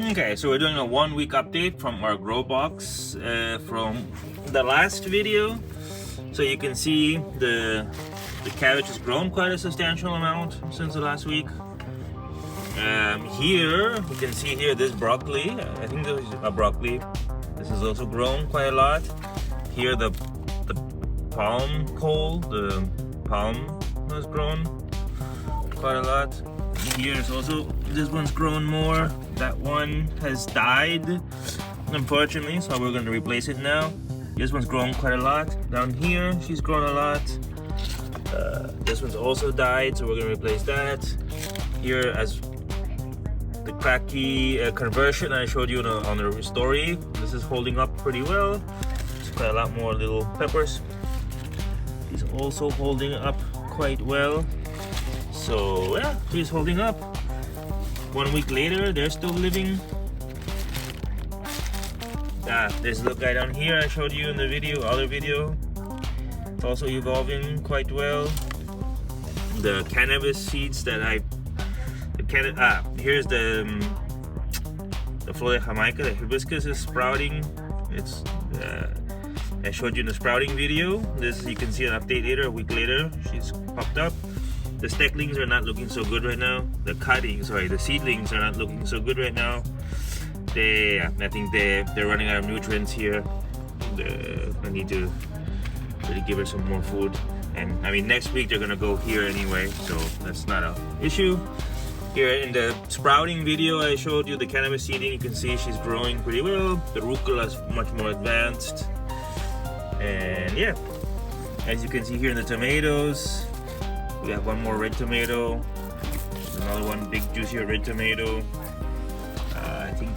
Okay, so we're doing a 1 week update from our grow box from the last video. So you can see the cabbage has grown quite a substantial amount since the last week. Here you can see here this broccoli. I think this is a broccoli. This has also grown quite a lot. Here the palm coal, the palm has grown quite a lot. Here's also, this one's grown more. That one has died, unfortunately, so we're going to replace it now. This one's grown quite a lot. Down here, she's grown a lot. This one's also died, so we're going to replace that. Here, as the cracky conversion I showed you on the story, this is holding up pretty well. There's quite a lot more little peppers. She's also holding up quite well. So yeah, she's holding up. 1 week later, they're still living. This little guy down here I showed you in the other video. It's also evolving quite well. The cannabis seeds that here's the flor de Jamaica, the hibiscus is sprouting. It's I showed you in the sprouting video. This, you can see an update later, a week later, she's popped up. The stecklings are not looking so good right now. The seedlings are not looking so good right now. I think they're running out of nutrients here. I need to really give her some more food. And I mean, next week they're gonna go here anyway, so that's not an issue. Here in the sprouting video I showed you the cannabis seeding. You can see she's growing pretty well. The rucola is much more advanced. And yeah, as you can see here in the tomatoes, we have one more red tomato. There's another one, big juicier red tomato. I think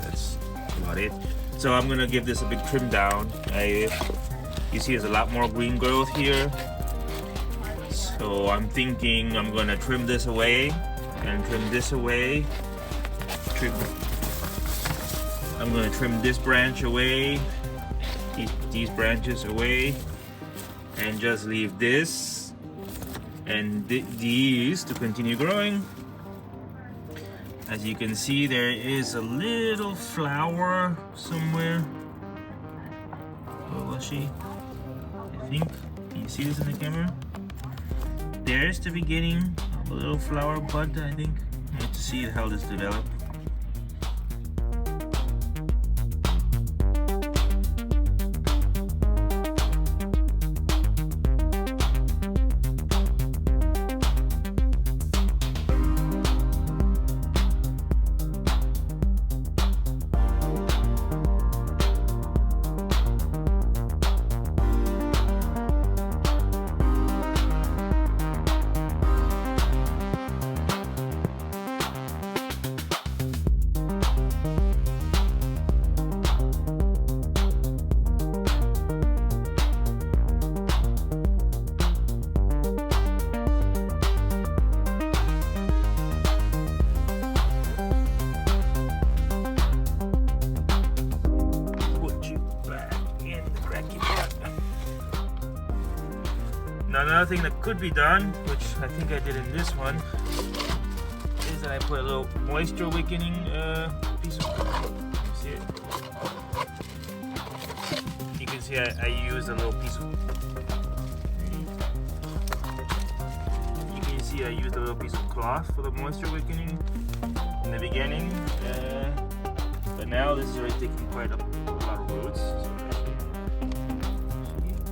that's about it. So I'm gonna give this a big trim down. You see there's a lot more green growth here. So I'm thinking I'm gonna trim this away and trim this away. I'm gonna trim this branch away, these branches away, and just leave this and these to continue growing. As you can see, there is a little flower somewhere. Where was she? I think, can you see this in the camera? There's the beginning of a little flower bud, I think. I need to see how this develops. Now another thing that could be done, which I think I did in this one, is that I put a little moisture wickening piece of, see it? You can see I used a little piece of, you can see I used a little piece of cloth for the moisture wickening in the beginning, but now this is already taking quite a lot of roots. So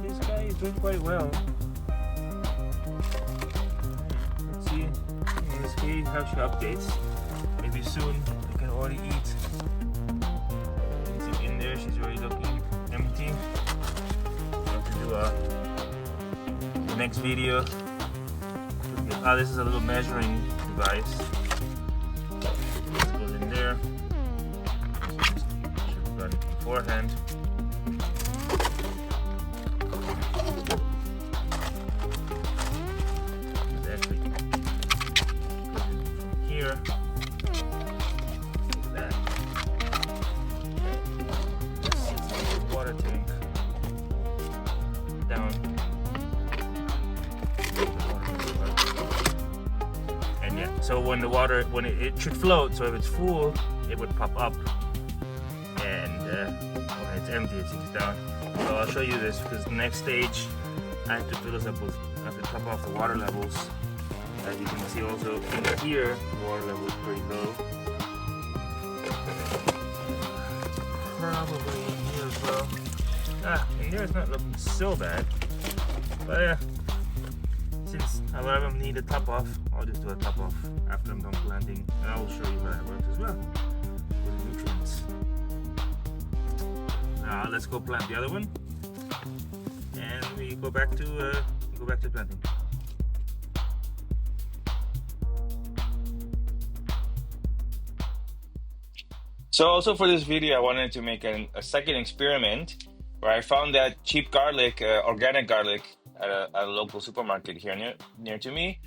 this guy is doing quite well. See how she updates. Maybe soon I can already eat. Anything in there, she's already looking empty. I have to do the next video. This is a little measuring device. This goes in there. Should have done it beforehand. Water tank down, and yeah, so when the water, it should float. So if it's full, it would pop up, and when it's empty, it sinks down. So I'll show you this, because the next stage, I have to fill this up with, I have to top off the water levels. As you can see also in here, the water level is pretty low. Probably in here as well. In there it's not looking so bad. But yeah, since a lot of them need a top off, I'll just do a top off after I'm done planting. And I will show you how that works as well with nutrients. Now let's go plant the other one, and we go back to planting. So also for this video, I wanted to make a second experiment where I found that cheap garlic, organic garlic, at a local supermarket here near to me,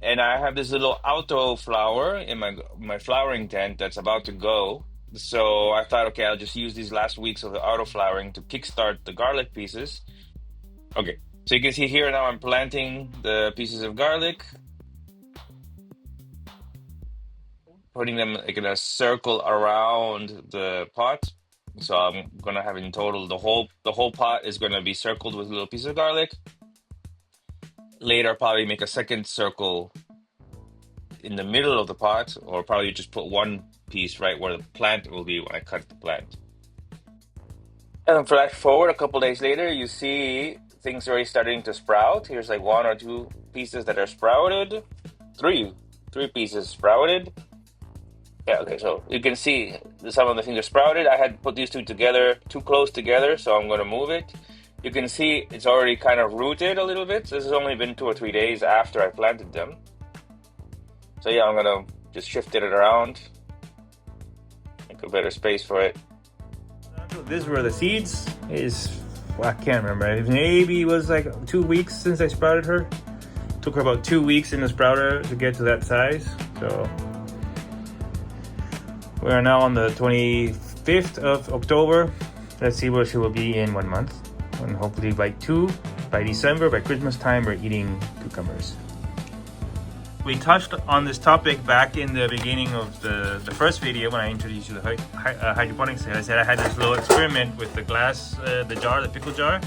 and I have this little auto flower in my flowering tent that's about to go. So I thought, okay, I'll just use these last weeks of the auto flowering to kickstart the garlic pieces. Okay, so you can see here now I'm planting the pieces of garlic, putting them like in a circle around the pot. So I'm gonna have in total the whole pot is gonna be circled with little pieces of garlic. Later, I'll probably make a second circle in the middle of the pot, or probably just put one piece right where the plant will be when I cut the plant. And flash forward a couple days later, you see things already starting to sprout. Here's like 1 or 2 pieces that are sprouted. Three pieces sprouted. Yeah, okay, so you can see some of the things are sprouted. I had put these two together, too close together, so I'm gonna move it. You can see it's already kind of rooted a little bit. This has only been 2 or 3 days after I planted them. So yeah, I'm gonna just shift it around, make a better space for it. This is where the seeds is, well, I can't remember. Maybe it was like 2 weeks since I sprouted her. It took her about 2 weeks in the sprouter to get to that size. So we are now on the 25th of October. Let's see where she will be in 1 month. And hopefully by December, by Christmas time, we're eating cucumbers. We touched on this topic back in the beginning of the first video when I introduced you to hydroponics. I said I had this little experiment with the glass, the jar, the pickle jar.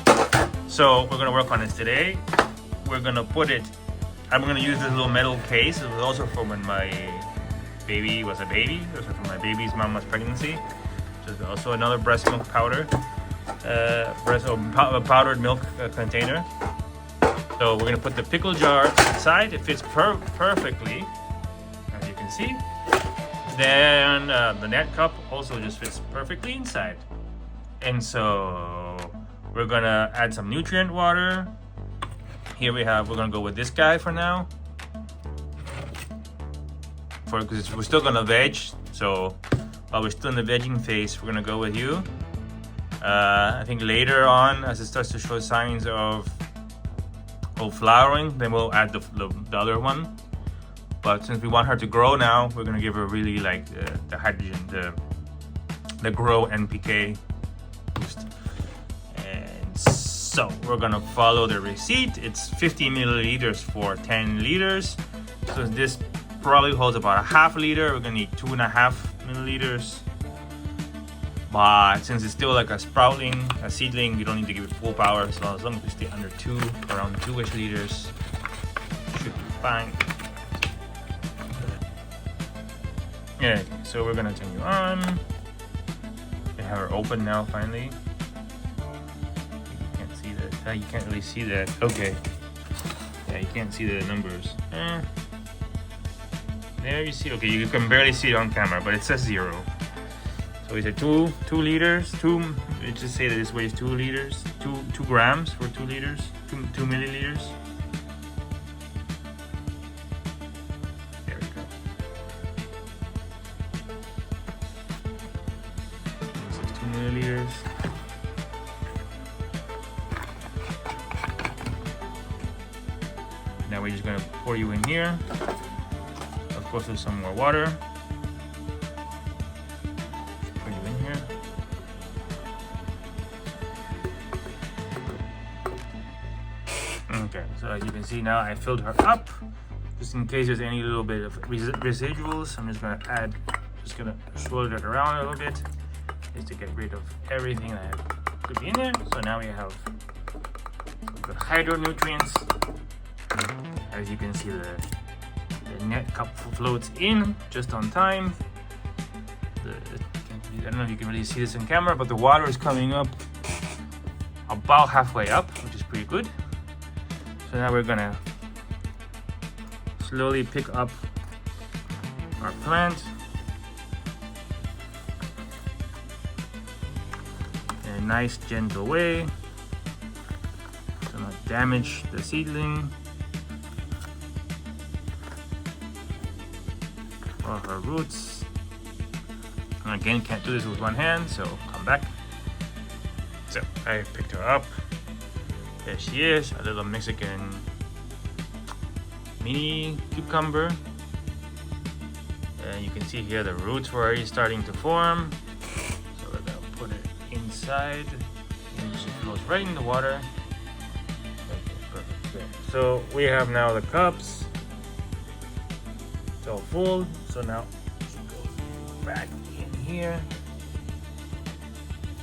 So we're gonna work on this today. We're gonna put it, I'm gonna use this little metal case. It was also from when my baby was a baby. It was from my baby's mama's pregnancy. So there's also another breast milk powder. Powdered milk container. So we're gonna put the pickle jar inside. It fits perfectly, as you can see. Then the net cup also just fits perfectly inside. And so we're gonna add some nutrient water. Here we're gonna go with this guy for now. Because we're still gonna veg. So while we're still in the vegging phase, we're gonna go with you. I think later on, as it starts to show signs of flowering, then we'll add the other one. But since we want her to grow now, we're gonna give her really like the hydrogen, the grow NPK boost. And so we're gonna follow the receipt. It's 50 milliliters for 10 liters. So this probably holds about a half liter. We're gonna need 2.5 milliliters. But since it's still like a seedling, you don't need to give it full power. So as long as we stay under 2, around 2-ish liters, should be fine. Yeah, so we're gonna turn you on. We have her open now finally. You can't see that. You can't really see that. Okay. Yeah, you can't see the numbers. There you see. Okay, you can barely see it on camera, but it says 0. So we said 2 liters, it just say that this weighs 2 liters, 2 grams for 2 liters, 2 milliliters. There we go. This is 2 milliliters. Now we're just gonna pour you in here. Of course, there's some more water. Okay, so as you can see now, I filled her up. just in case there's any little bit of residuals. I'm just gonna swirl it around a little bit just to get rid of everything that could be in there. So now we have good hydro nutrients. As you can see, the net cup floats in just on time. I don't know if you can really see this in camera, but the water is coming up about halfway up, which is pretty good. So now we're gonna slowly pick up our plant in a nice gentle way to not damage the seedling or her roots. And again, can't do this with one hand, so come back. So I picked her up. There she is, a little Mexican mini cucumber. And you can see here the roots were already starting to form. So we're gonna put it inside. And she flows right in the water. Okay, perfect. There. So we have now the cups. It's all full. So now she goes back in here.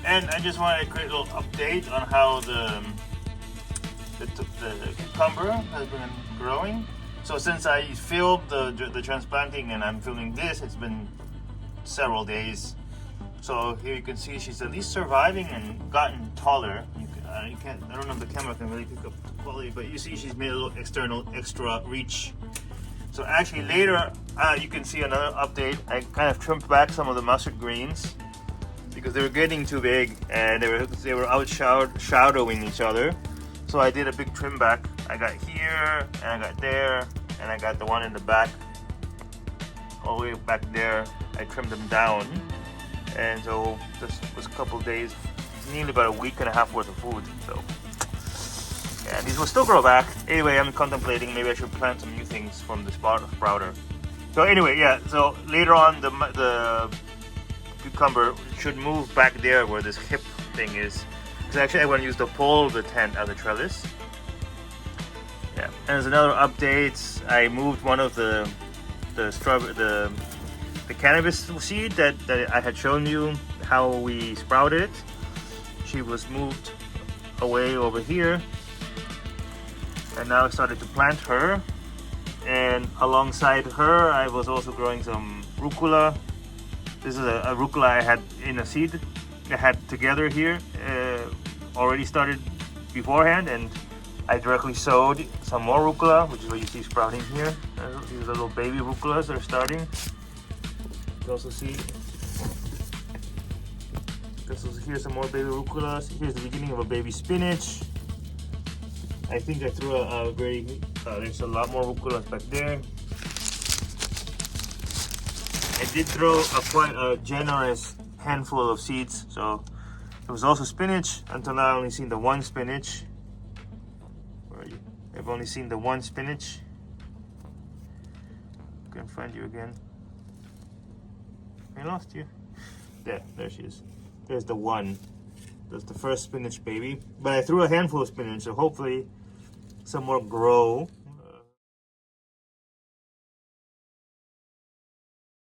And I just wanted a quick little update on how the cucumber has been growing. So since I filmed the transplanting and I'm filming this, it's been several days. So here you can see she's at least surviving and gotten taller. I don't know if the camera can really pick up the quality, but you see she's made a little extra reach. So actually later you can see another update. I kind of trimmed back some of the mustard greens because they were getting too big and they were outshadowing each other. So I did a big trim back. I got here, and I got there, and I got the one in the back, all the way back there. I trimmed them down, and so this was a couple days, nearly about a week and a half worth of food. So yeah, these will still grow back. Anyway, I'm contemplating maybe I should plant some new things from the sprouter. So anyway, yeah. So later on, the cucumber should move back there where this hip thing is. Because actually I want to use the pole of the tent as a trellis. Yeah, and there's another update. I moved one of the cannabis seed that I had shown you how we sprouted it. She was moved away over here, and now I started to plant her. And alongside her, I was also growing some rucola. This is a rucola I had in a seed. I had together here, already started beforehand, and I directly sowed some more rucola, which is what you see sprouting here. These are little baby rucolas that are starting. You also see, here's some more baby rucolas. Here's the beginning of a baby spinach. I think I threw there's a lot more rucolas back there. I did throw quite a generous handful of seeds, so there was also spinach. Until now, I've only seen the one spinach. Where are you? I've only seen the one spinach. Can't find you again. I lost you. There she is. There's the one. That's the first spinach baby. But I threw a handful of spinach, so hopefully some more grow.